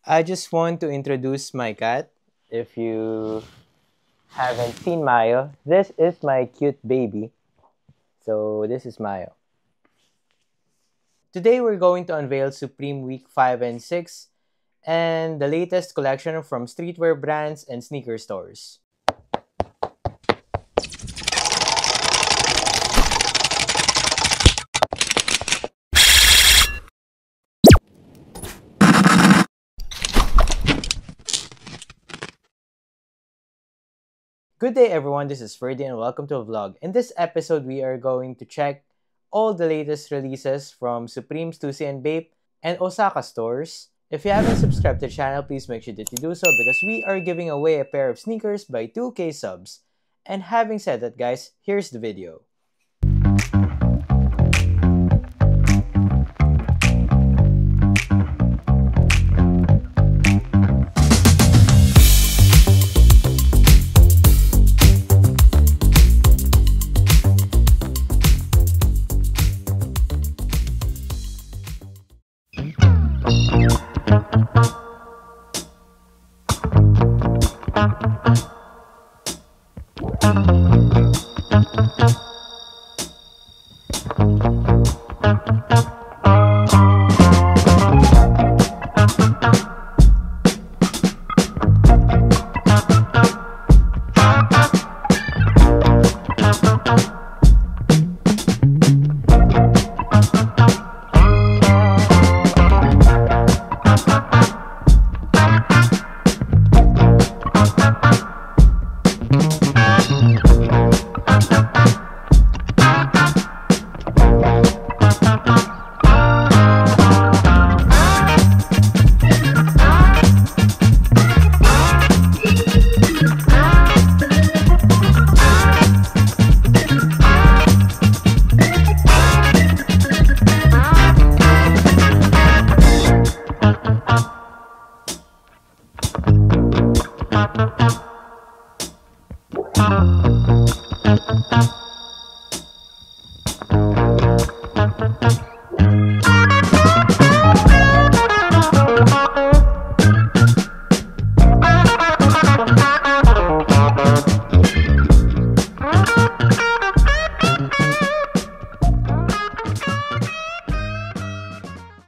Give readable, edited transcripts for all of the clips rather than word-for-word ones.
I just want to introduce my cat. If you haven't seen Mayo, this is my cute baby. So this is Mayo. Today we're going to unveil Supreme Week 5 and 6 and the latest collection from streetwear brands and sneaker stores. Good day everyone, this is Ferdy and welcome to a vlog. In this episode, we are going to check all the latest releases from Supreme, Stussy and Bape and Osaka stores. If you haven't subscribed to the channel, please make sure that you do so because we are giving away a pair of sneakers by 2K subs. And having said that guys, here's the video.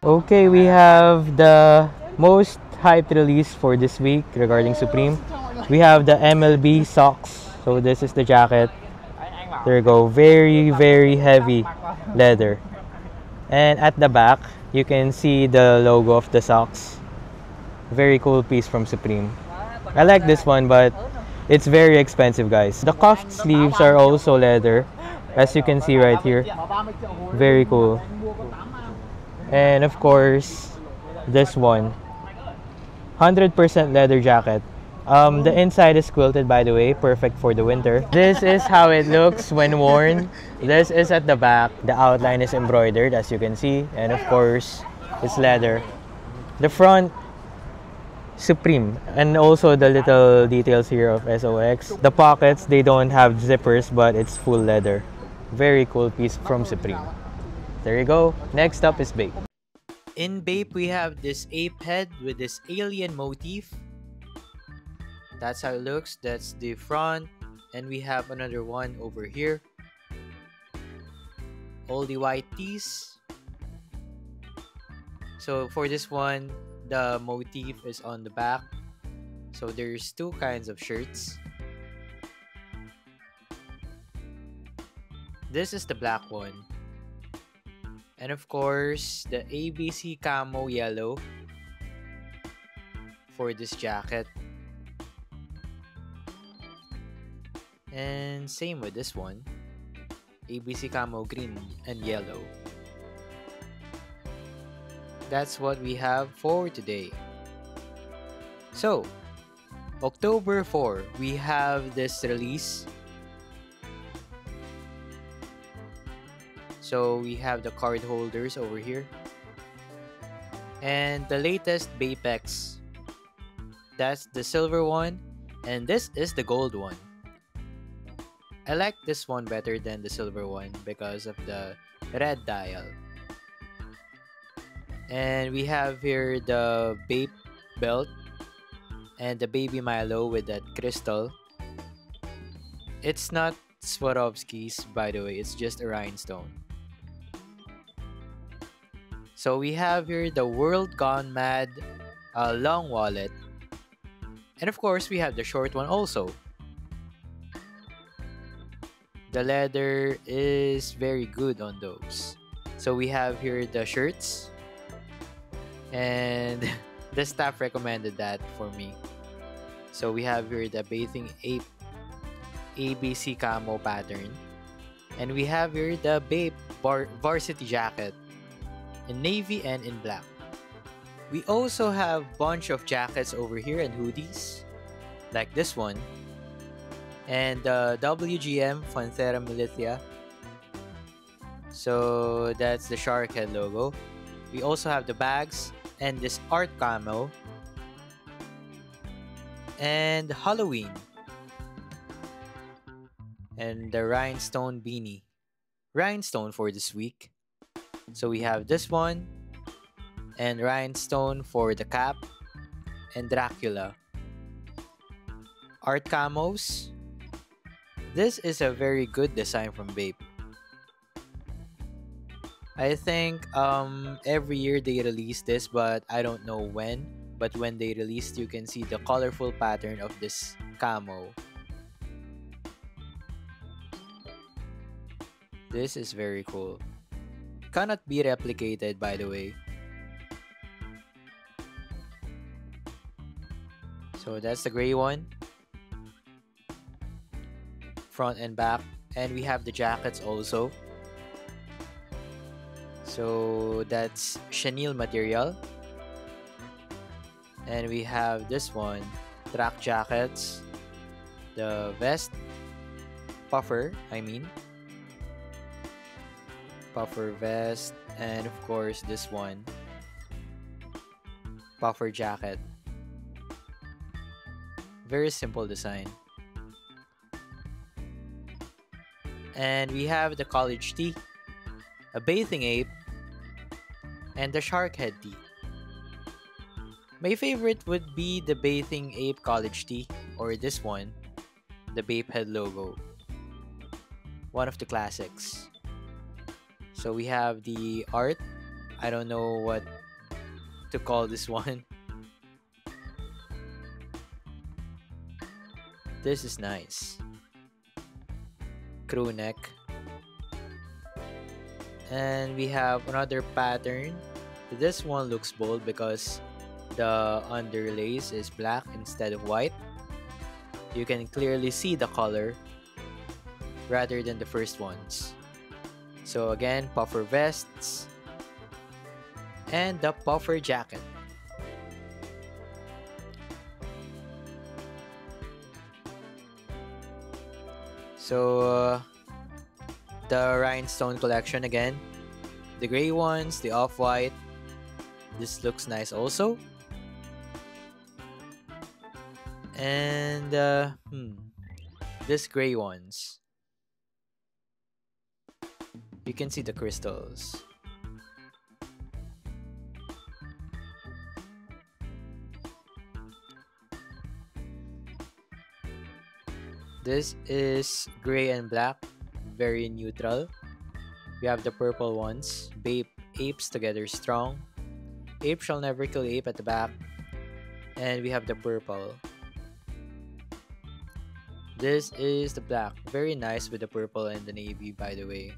Okay, we have the most hyped release for this week regarding Supreme. We have the MLB socks. So this is the jacket. There you go. Very, very heavy leather. And at the back, you can see the logo of the socks. Very cool piece from Supreme. I like this one, but it's very expensive, guys. The cuffed sleeves are also leather, as you can see right here. Very cool. And of course, this one. 100% leather jacket. The inside is quilted, by the way, perfect for the winter. This is how it looks when worn. This is at the back. The outline is embroidered, as you can see. And of course, it's leather. The front, Supreme. And also the little details here of SOX. The pockets, they don't have zippers, but it's full leather. Very cool piece from Supreme. There you go. Next up is Bape. In Bape, we have this ape head with this alien motif. That's how it looks. That's the front. And we have another one over here. All the white tees. So for this one, the motif is on the back. So there's two kinds of shirts. This is the black one. And of course, the ABC camo yellow for this jacket. And same with this one. ABC camo green and yellow. That's what we have for today. So, October 4, we have this release. So we have the card holders over here. And the latest Bapex. That's the silver one. And this is the gold one. I like this one better than the silver one because of the red dial. And we have here the Bape belt, and the baby Milo with that crystal. It's not Swarovski's, by the way, it's just a rhinestone. So we have here the World Gone Mad long wallet. And of course, we have the short one also. The leather is very good on those. So we have here the shirts. And the staff recommended that for me. So we have here the Bathing Ape ABC camo pattern. And we have here the Bape varsity jacket in navy and in black. We also have bunch of jackets over here and hoodies like this one. And the WGM Fonthera Militia. So that's the shark head logo. We also have the bags and this art camo. And Halloween. And the rhinestone beanie. Rhinestone for this week. So we have this one. And rhinestone for the cap. And Dracula. Art camos. This is a very good design from Bape. I think every year they release this, but I don't know when. But when they released, you can see the colorful pattern of this camo. This is very cool. Cannot be replicated, by the way. So that's the gray one. Front and back. And we have the jackets also. So that's chenille material. And we have this one. Track jackets. The vest. Puffer, I mean. Puffer vest. And of course this one. Puffer jacket. Very simple design. And we have the college tee, a bathing ape, and the shark head tee. My favorite would be the bathing ape college tee, or this one, the Bape head logo. One of the classics. So we have the art. I don't know what to call this one. This is nice. Crew neck. And we have another pattern. This one looks bold because the underlace is black instead of white. You can clearly see the color rather than the first ones. So again, puffer vests and the puffer jacket. So the rhinestone collection again. The gray ones, the off-white. This looks nice also. And this gray ones. You can see the crystals. This is gray and black, very neutral. We have the purple ones, Bape apes together strong. Ape shall never kill ape at the back. And we have the purple. This is the black, very nice with the purple and the navy, by the way.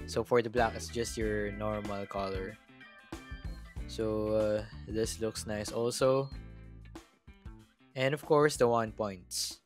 So for the black, it's just your normal color. So this looks nice also. And of course, the 1 points.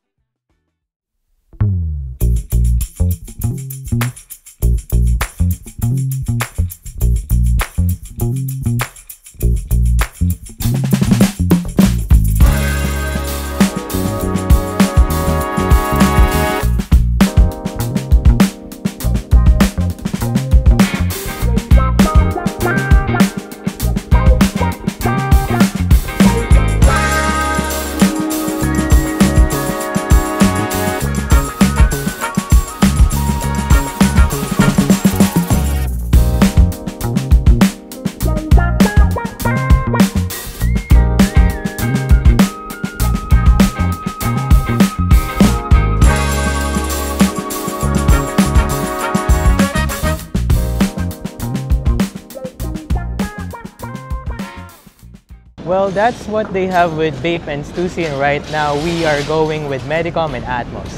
well, that's what they have with Bape and Stussy, and right now we are going with Medicom and Atmos.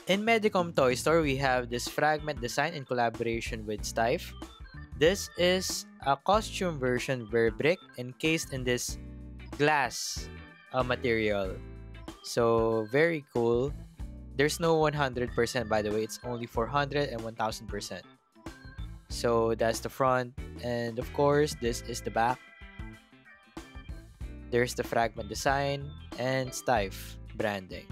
In Medicom Toy Store, we have this fragment design in collaboration with Stife. This is a costume version Bearbrick encased in this glass material. So very cool. There's no 100% by the way, it's only 400 and 1000%. So that's the front, and of course this is the back. There's the fragment design and Stife branding.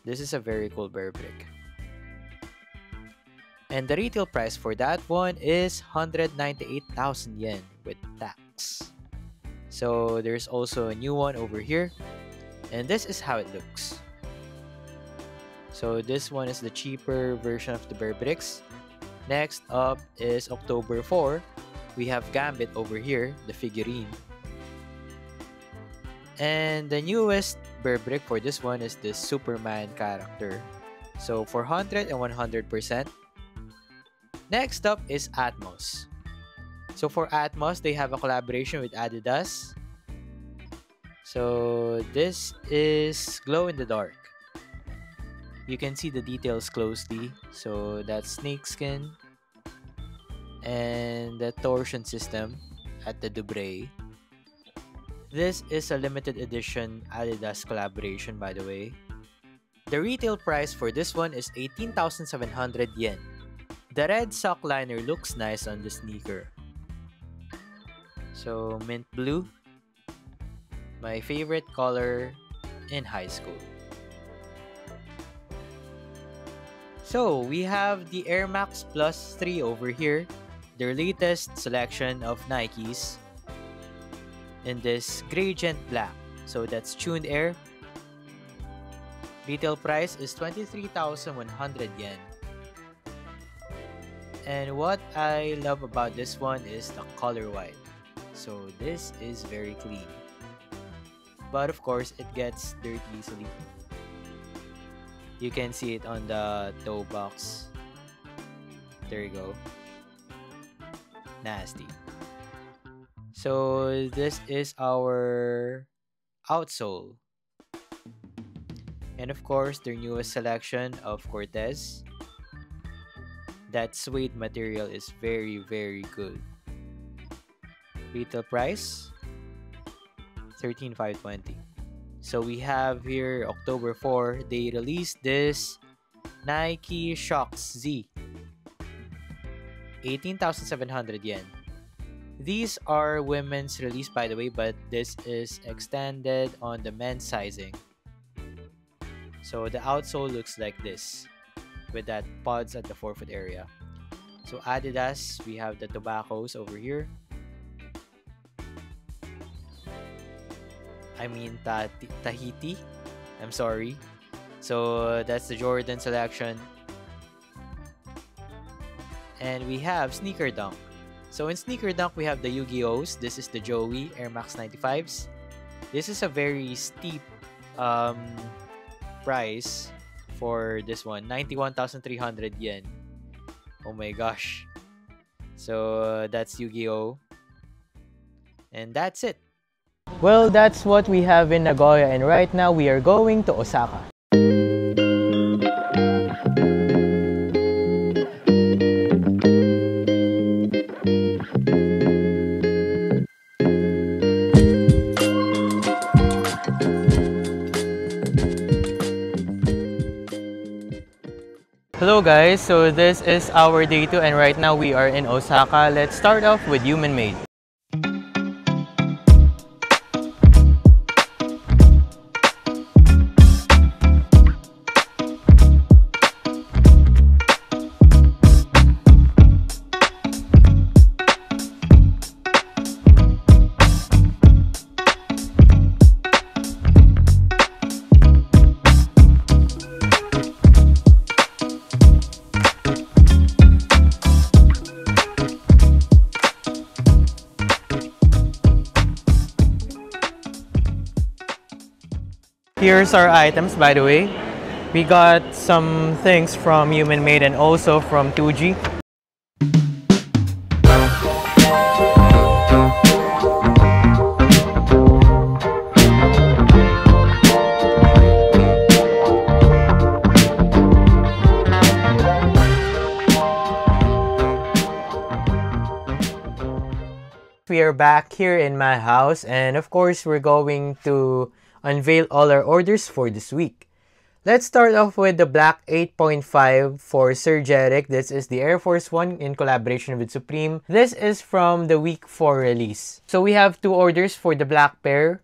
This is a very cool Bearbrick. And the retail price for that one is 198,000 yen with tax. So there's also a new one over here, and this is how it looks. So this one is the cheaper version of the Bearbricks. Next up is October 4. We have Gambit over here, the figurine. And the newest Bearbrick for this one is this Superman character. So 400 and 100%. Next up is Atmos. So for Atmos, they have a collaboration with Adidas. So this is glow in the dark. You can see the details closely. So that's snakeskin and the torsion system at the Dubray. This is a limited edition Adidas collaboration, by the way. The retail price for this one is 18,700 yen. The red sock liner looks nice on the sneaker. So mint blue, my favorite color in high school. So we have the Air Max Plus 3 over here, their latest selection of Nikes in this gradient black. So that's tuned air. Retail price is 23,100 yen. And what I love about this one is the color white. So this is very clean. But of course, it gets dirty easily. You can see it on the toe box. There you go. Nasty. So this is our outsole. And of course, their newest selection of Cortez. That suede material is very, very good. Retail price 13,520. So we have here October 4, they released this Nike Shox Z. 18,700 yen. These are women's release, by the way, but this is extended on the men's sizing. So the outsole looks like this, with that pods at the forefoot area. So Adidas, we have the tobaccos over here. I mean Tahiti. I'm sorry. So that's the Jordan selection. And we have Sneaker Dunk. So in Sneaker Dunk, we have the Yu-Gi-Ohs. This is the Joey Air Max 95s. This is a very steep price for this one. 91,300 yen. Oh my gosh. So that's Yu-Gi-Oh! And that's it. Well, that's what we have in Nagoya, and right now we are going to Osaka. Hello guys, so this is our day 2 and right now we are in Osaka. Let's start off with Human Made. Here's our items, by the way. We got some things from Human Made and also from 2G. are back here in my house, and of course we're going to unveil all our orders for this week. Let's start off with the Black 8.5 for Sir Jeric. This is the Air Force One in collaboration with Supreme. This is from the week 4 release. So we have 2 orders for the black pair.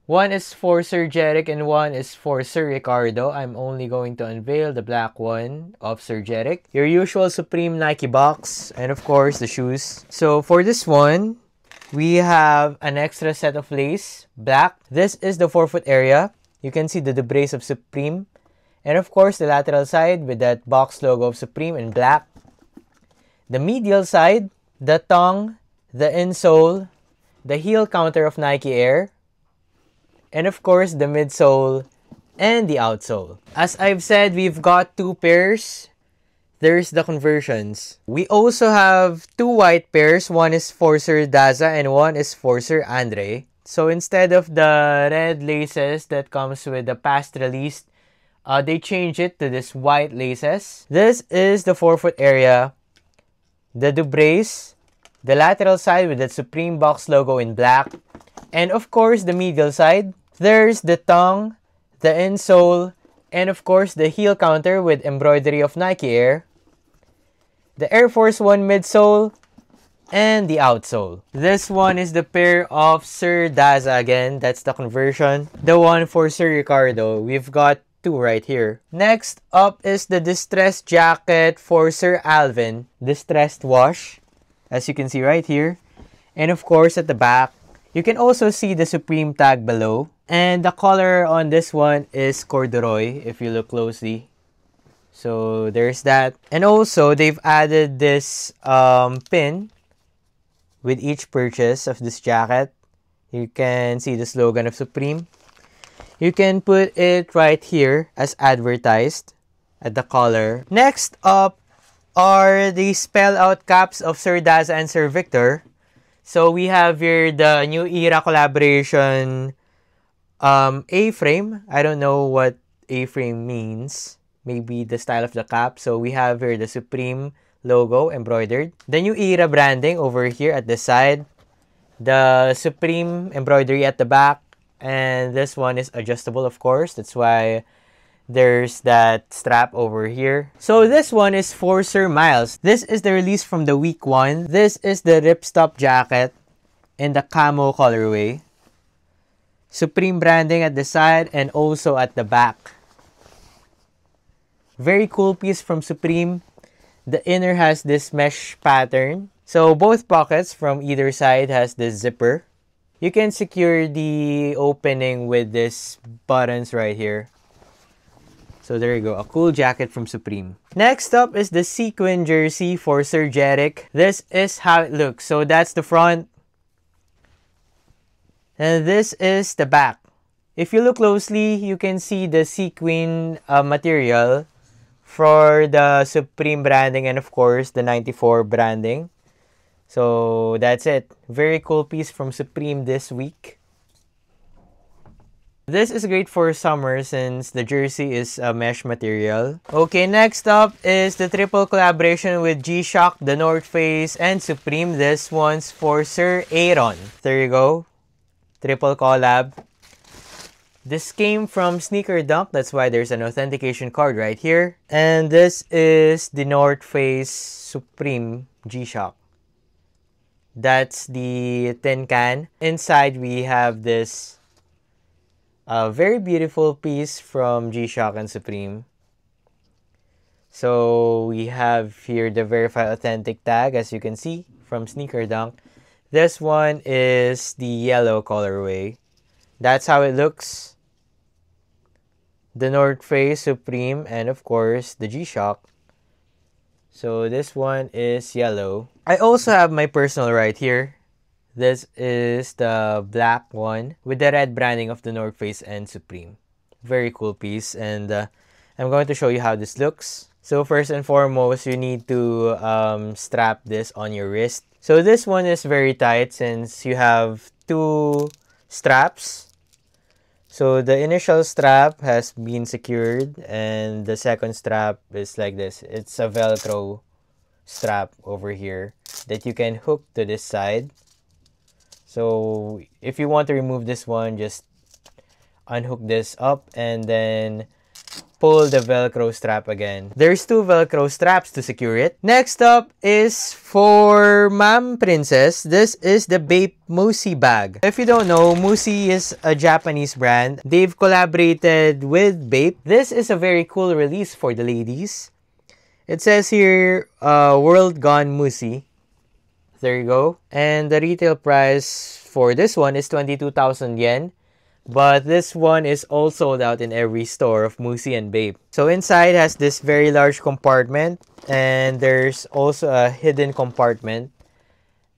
One is for Sir Jeric and one is for Sir Ricardo. I'm only going to unveil the black one of Sir Jeric. Your usual Supreme Nike box and of course the shoes. So for this one, we have an extra set of lace, black. This is the forefoot area. You can see the brace of Supreme. And of course the lateral side with that box logo of Supreme in black. The medial side, the tongue, the insole, the heel counter of Nike Air. And of course, the midsole and the outsole. As I've said, we've got 2 pairs. There's the conversions. We also have 2 white pairs. One is for Sir Daza and one is for Sir Andre. So instead of the red laces that comes with the past release, they change it to this white laces. This is the forefoot area, the brace, the lateral side with the Supreme box logo in black, and of course the medial side. There's the tongue, the insole, and of course the heel counter with embroidery of Nike Air, the Air Force One midsole, and the outsole. This one is the pair of Sir Daza again. That's the conversion. The one for Sir Ricardo. We've got 2 right here. Next up is the distressed jacket for Sir Alvin. Distressed wash, as you can see right here. And of course at the back, you can also see the Supreme tag below. And the color on this one is corduroy if you look closely. So there's that. And also they've added this pin with each purchase of this jacket. You can see the slogan of Supreme. You can put it right here as advertised at the collar. Next up are the spell out caps of Sir Daza and Sir Victor. So we have here the New Era collaboration A-frame. I don't know what A-frame means. Maybe the style of the cap. So we have here the Supreme logo embroidered. The New Era branding over here at the side. The Supreme embroidery at the back. And this one is adjustable, of course. That's why there's that strap over here. So this one is for Sir Miles. This is the release from the week 1. This is the ripstop jacket in the camo colorway. Supreme branding at the side and also at the back. Very cool piece from Supreme. The inner has this mesh pattern. So both pockets from either side has this zipper. You can secure the opening with these buttons right here. So there you go, a cool jacket from Supreme. Next up is the sequin jersey for Sir Jeric. This is how it looks. So that's the front. And this is the back. If you look closely, you can see the sequin material for the Supreme branding and of course the 94 branding. So that's it. Very cool piece from Supreme this week. This is great for summer since the jersey is a mesh material. Okay, next up is the triple collaboration with G-Shock, The North Face, and Supreme. This one's for Sir Aaron. There you go. Triple collab. This came from Sneaker Dunk. That's why there's an authentication card right here. And this is the North Face Supreme G-Shock. That's the tin can. Inside we have this very beautiful piece from G-Shock and Supreme. So we have here the verified authentic tag, as you can see from Sneaker Dunk. This one is the yellow colorway. That's how it looks. The North Face Supreme and of course the G-Shock. So this one is yellow. I also have my personal right here. This is the black one with the red branding of the North Face and Supreme. Very cool piece, and I'm going to show you how this looks. So first and foremost, you need to strap this on your wrist. So this one is very tight since you have 2 straps. So the initial strap has been secured and the second strap is like this. It's a Velcro strap over here that you can hook to this side. So if you want to remove this one, just unhook this up and then pull the Velcro strap again. There's 2 Velcro straps to secure it. Next up is for Ma'am Princess. This is the Bape Musi bag. If you don't know, Musi is a Japanese brand. They've collaborated with Bape. This is a very cool release for the ladies. It says here, World Gone Musi. There you go. And the retail price for this one is 22,000 yen. But this one is all sold out in every store of Musi and Bape. So inside has this very large compartment. And there's also a hidden compartment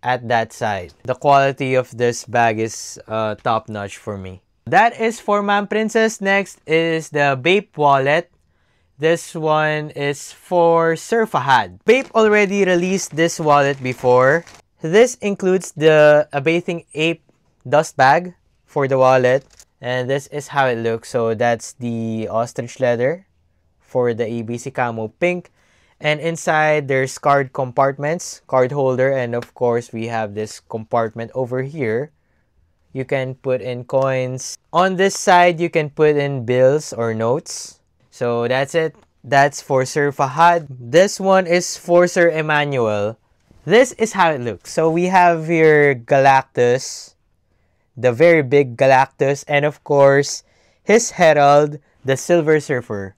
at that side. The quality of this bag is top-notch for me. That is for Ma'am Princess. Next is the Bape wallet. This one is for Sir Fahad. Bape already released this wallet before. This includes the Bathing Ape dust bag for the wallet. And this is how it looks. So that's the ostrich leather for the ABC Camo Pink. And inside there's card compartments, card holder, and of course we have this compartment over here. You can put in coins. On this side you can put in bills or notes. So that's it. That's for Sir Fahad. This one is for Sir Emmanuel. This is how it looks. So we have here Galactus, the very big Galactus, and of course his herald, the Silver Surfer.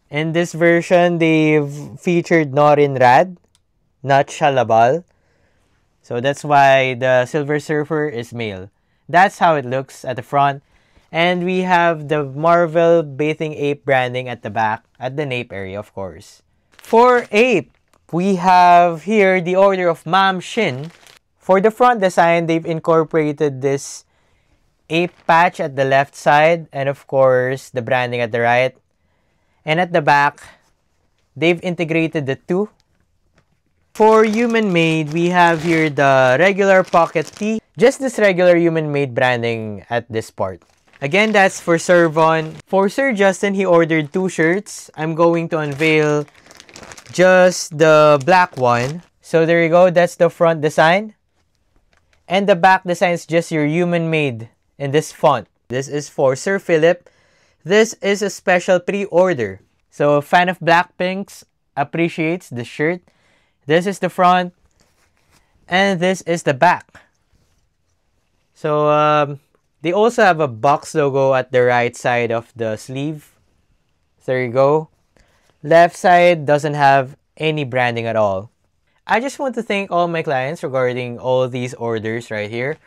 In this version, they've featured Norin Rad, not Shalabal. So that's why the Silver Surfer is male. That's how it looks at the front. And we have the Marvel Bathing Ape branding at the back, at the nape area, of course. For Ape, we have here the Order of Mam Shin. For the front design, they've incorporated this ape patch at the left side and of course the branding at the right. And at the back, they've integrated the 2. For Human Made, we have here the regular pocket tee. Just this regular Human Made branding at this part. Again, that's for Sir Von. For Sir Justin, he ordered 2 shirts. I'm going to unveil just the black one. So there you go, that's the front design. And the back design is just your Human Made in this font. This is for Sir Philip. This is a special pre-order. So a fan of Blackpink's appreciates the shirt. This is the front. And this is the back. So they also have a box logo at the right side of the sleeve. There you go. Left side doesn't have any branding at all. I just want to thank all my clients regarding all these orders right here.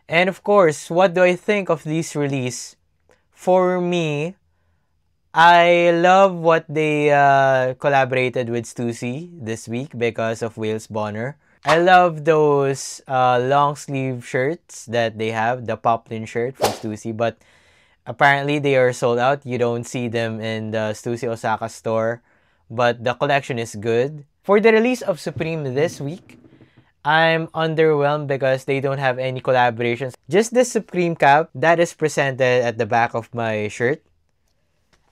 And of course, what do I think of this release? For me, I love what they collaborated with Stussy this week because of Wales Bonner. I love those long sleeve shirts that they have, the Poplin shirt from Stussy, but apparently they are sold out. You don't see them in the Stussy Osaka store, but the collection is good. For the release of Supreme this week, I'm underwhelmed because they don't have any collaborations. Just this Supreme cap that is presented at the back of my shirt.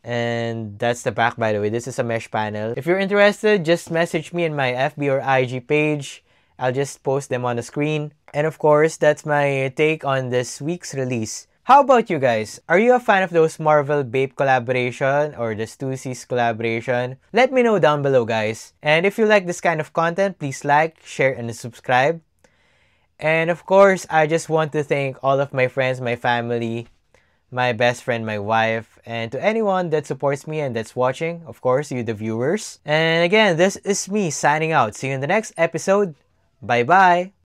And that's the back, by the way. This is a mesh panel. If you're interested, just message me in my FB or IG page. I'll just post them on the screen. And of course, that's my take on this week's release. How about you guys? Are you a fan of those Marvel Bape collaboration or the Stussy's collaboration? Let me know down below, guys. And if you like this kind of content, please like, share, and subscribe. And of course, I just want to thank all of my friends, my family, my best friend, my wife, and to anyone that supports me and that's watching, of course, you the viewers. And again, this is me signing out. See you in the next episode. Bye-bye!